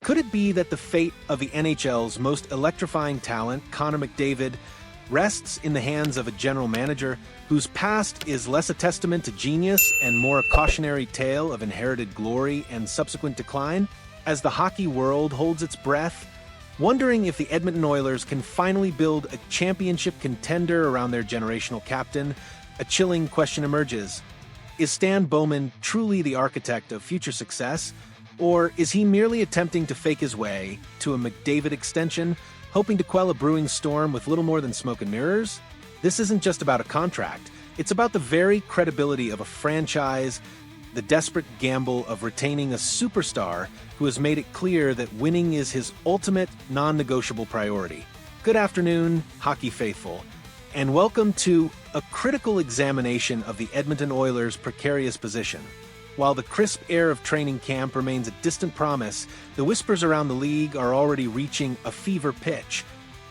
Could it be that the fate of the NHL's most electrifying talent, Connor McDavid, rests in the hands of a general manager whose past is less a testament to genius and more a cautionary tale of inherited glory and subsequent decline? As the hockey world holds its breath, wondering if the Edmonton Oilers can finally build a championship contender around their generational captain, a chilling question emerges. Is Stan Bowman truly the architect of future success, or is he merely attempting to fake his way to a McDavid extension, hoping to quell a brewing storm with little more than smoke and mirrors? This isn't just about a contract. It's about the very credibility of a franchise, the desperate gamble of retaining a superstar who has made it clear that winning is his ultimate, non-negotiable priority. Good afternoon, hockey faithful, and welcome to a critical examination of the Edmonton Oilers' precarious position. While the crisp air of training camp remains a distant promise, the whispers around the league are already reaching a fever pitch,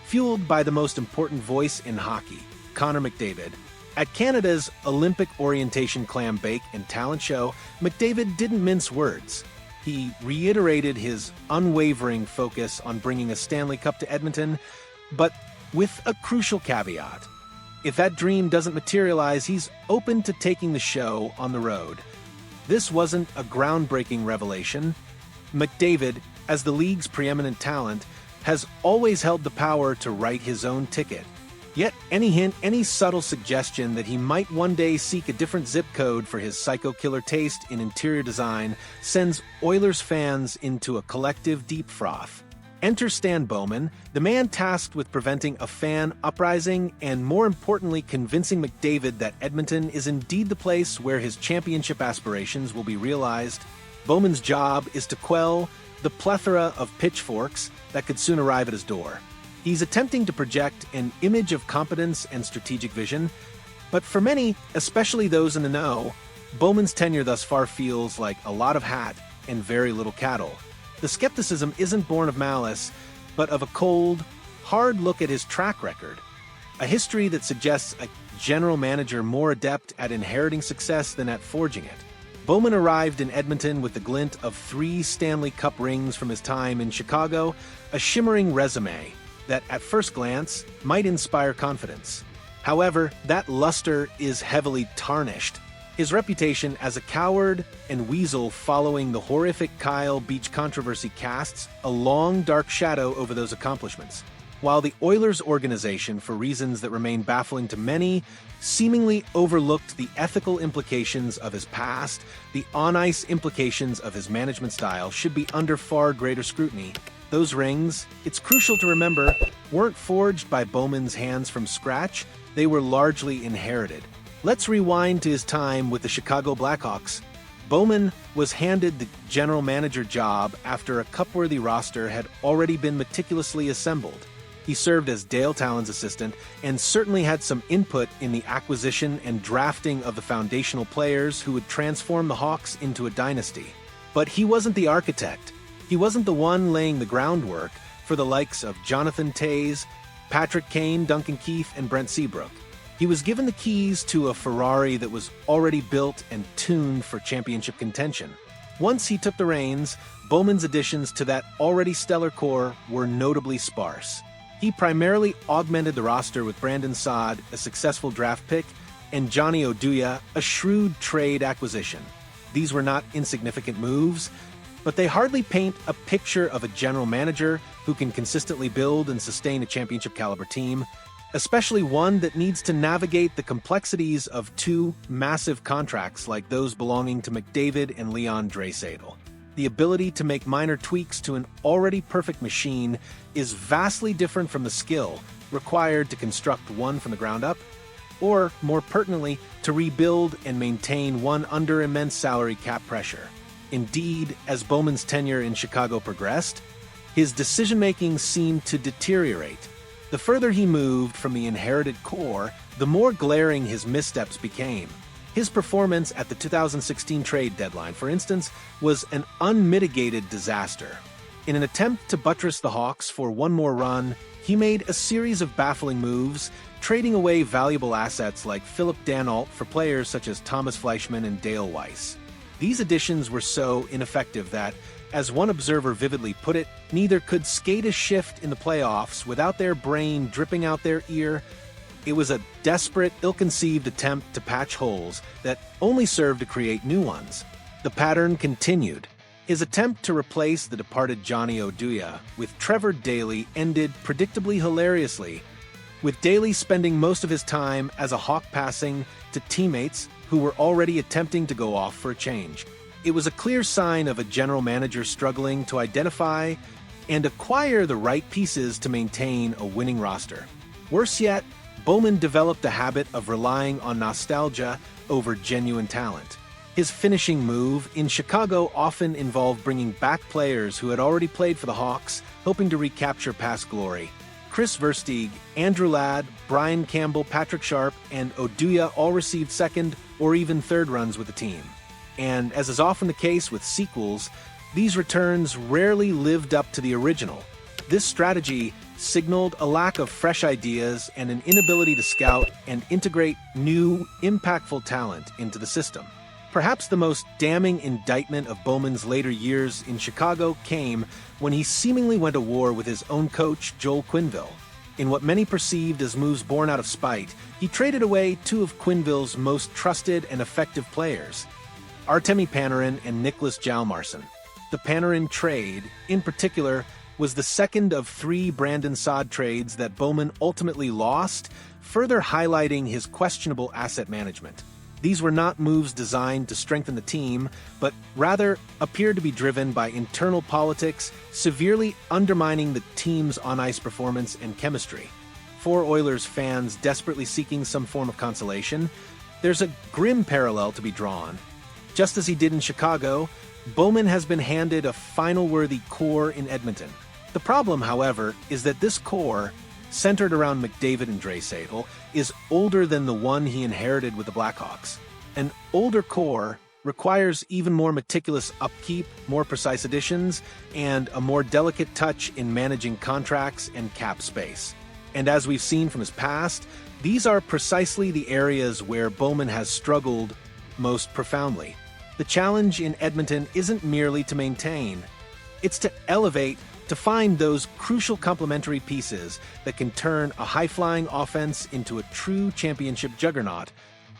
fueled by the most important voice in hockey, Connor McDavid. At Canada's Olympic orientation clam bake and talent show, McDavid didn't mince words. He reiterated his unwavering focus on bringing a Stanley Cup to Edmonton, but with a crucial caveat. If that dream doesn't materialize, he's open to taking the show on the road. This wasn't a groundbreaking revelation. McDavid, as the league's preeminent talent, has always held the power to write his own ticket. Yet any hint, any subtle suggestion that he might one day seek a different zip code for his psycho-killer taste in interior design sends Oilers fans into a collective deep froth. Enter Stan Bowman, the man tasked with preventing a fan uprising and, more importantly, convincing McDavid that Edmonton is indeed the place where his championship aspirations will be realized. Bowman's job is to quell the plethora of pitchforks that could soon arrive at his door. He's attempting to project an image of competence and strategic vision, but for many, especially those in the know, Bowman's tenure thus far feels like a lot of hat and very little cattle. The skepticism isn't born of malice, but of a cold, hard look at his track record, a history that suggests a general manager more adept at inheriting success than at forging it. Bowman arrived in Edmonton with the glint of 3 Stanley Cup rings from his time in Chicago, a shimmering resume that at first glance might inspire confidence. However, that luster is heavily tarnished. His reputation as a coward and weasel following the horrific Kyle Beach controversy casts a long, dark shadow over those accomplishments. While the Oilers organization, for reasons that remain baffling to many, seemingly overlooked the ethical implications of his past, the on-ice implications of his management style should be under far greater scrutiny. Those rings, it's crucial to remember, weren't forged by Bowman's hands from scratch, they were largely inherited. Let's rewind to his time with the Chicago Blackhawks. Bowman was handed the general manager job after a cup-worthy roster had already been meticulously assembled. He served as Dale Talon's assistant and certainly had some input in the acquisition and drafting of the foundational players who would transform the Hawks into a dynasty. But he wasn't the architect. He wasn't the one laying the groundwork for the likes of Jonathan Toews, Patrick Kane, Duncan Keith, and Brent Seabrook. He was given the keys to a Ferrari that was already built and tuned for championship contention. Once he took the reins, Bowman's additions to that already stellar core were notably sparse. He primarily augmented the roster with Brandon Saad, a successful draft pick, and Johnny Oduya, a shrewd trade acquisition. These were not insignificant moves, but they hardly paint a picture of a general manager who can consistently build and sustain a championship-caliber team, especially one that needs to navigate the complexities of 2 massive contracts like those belonging to McDavid and Leon Draisaitl. The ability to make minor tweaks to an already perfect machine is vastly different from the skill required to construct one from the ground up, or, more pertinently, to rebuild and maintain one under immense salary cap pressure. Indeed, as Bowman's tenure in Chicago progressed, his decision-making seemed to deteriorate. The further he moved from the inherited core, the more glaring his missteps became. His performance at the 2016 trade deadline, for instance, was an unmitigated disaster. In an attempt to buttress the Hawks for one more run, he made a series of baffling moves, trading away valuable assets like Philip Danault for players such as Thomas Fleischmann and Dale Weiss. These additions were so ineffective that, As one observer vividly put it, neither could skate a shift in the playoffs without their brain dripping out their ear. It was a desperate, ill-conceived attempt to patch holes that only served to create new ones. The pattern continued. His attempt to replace the departed Johnny Oduya with Trevor Daley ended predictably hilariously, with Daley spending most of his time as a hawk passing to teammates who were already attempting to go off for a change. It was a clear sign of a general manager struggling to identify and acquire the right pieces to maintain a winning roster. Worse yet, Bowman developed a habit of relying on nostalgia over genuine talent. His finishing move in Chicago often involved bringing back players who had already played for the Hawks, hoping to recapture past glory. Chris Versteeg, Andrew Ladd, Brian Campbell, Patrick Sharp, and Oduya all received second or even third runs with the team. And as is often the case with sequels, these returns rarely lived up to the original. This strategy signaled a lack of fresh ideas and an inability to scout and integrate new, impactful talent into the system. Perhaps the most damning indictment of Bowman's later years in Chicago came when he seemingly went to war with his own coach, Joel Quenneville. In what many perceived as moves born out of spite, he traded away two of Quenneville's most trusted and effective players, Artemi Panarin and Nicholas Hjalmarsson. The Panarin trade, in particular, was the second of three Brandon Saad trades that Bowman ultimately lost, further highlighting his questionable asset management. These were not moves designed to strengthen the team, but rather appeared to be driven by internal politics, severely undermining the team's on-ice performance and chemistry. For Oilers fans desperately seeking some form of consolation, there's a grim parallel to be drawn. Just as he did in Chicago, Bowman has been handed a final-worthy core in Edmonton. The problem, however, is that this core, centered around McDavid and Draisaitl, is older than the one he inherited with the Blackhawks. An older core requires even more meticulous upkeep, more precise additions, and a more delicate touch in managing contracts and cap space. And as we've seen from his past, these are precisely the areas where Bowman has struggled most profoundly. The challenge in Edmonton isn't merely to maintain, it's to elevate, to find those crucial complementary pieces that can turn a high-flying offense into a true championship juggernaut,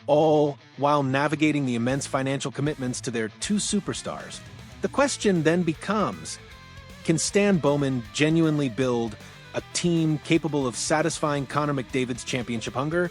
all while navigating the immense financial commitments to their two superstars. The question then becomes, can Stan Bowman genuinely build a team capable of satisfying Connor McDavid's championship hunger?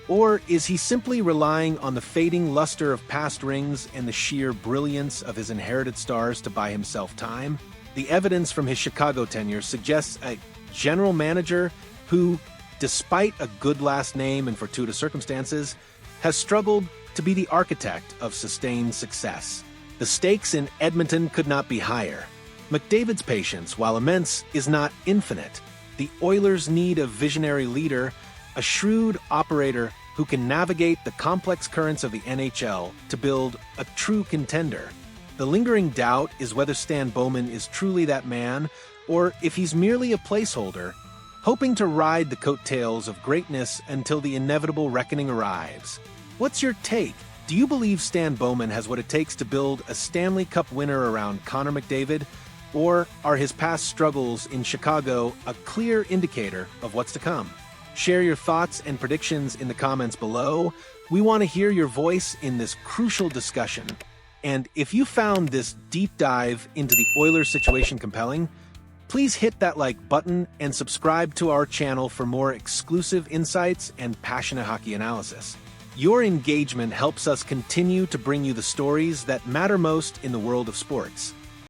Or is he simply relying on the fading luster of past rings and the sheer brilliance of his inherited stars to buy himself time? The evidence from his Chicago tenure suggests a general manager who, despite a good last name and fortuitous circumstances, has struggled to be the architect of sustained success. The stakes in Edmonton could not be higher. McDavid's patience, while immense, is not infinite. The Oilers need a visionary leader, a shrewd operator who can navigate the complex currents of the NHL to build a true contender. The lingering doubt is whether Stan Bowman is truly that man, or if he's merely a placeholder, hoping to ride the coattails of greatness until the inevitable reckoning arrives. What's your take? Do you believe Stan Bowman has what it takes to build a Stanley Cup winner around Connor McDavid, or are his past struggles in Chicago a clear indicator of what's to come? Share your thoughts and predictions in the comments below. We want to hear your voice in this crucial discussion. And if you found this deep dive into the Oilers situation compelling, please hit that like button and subscribe to our channel for more exclusive insights and passionate hockey analysis. Your engagement helps us continue to bring you the stories that matter most in the world of sports.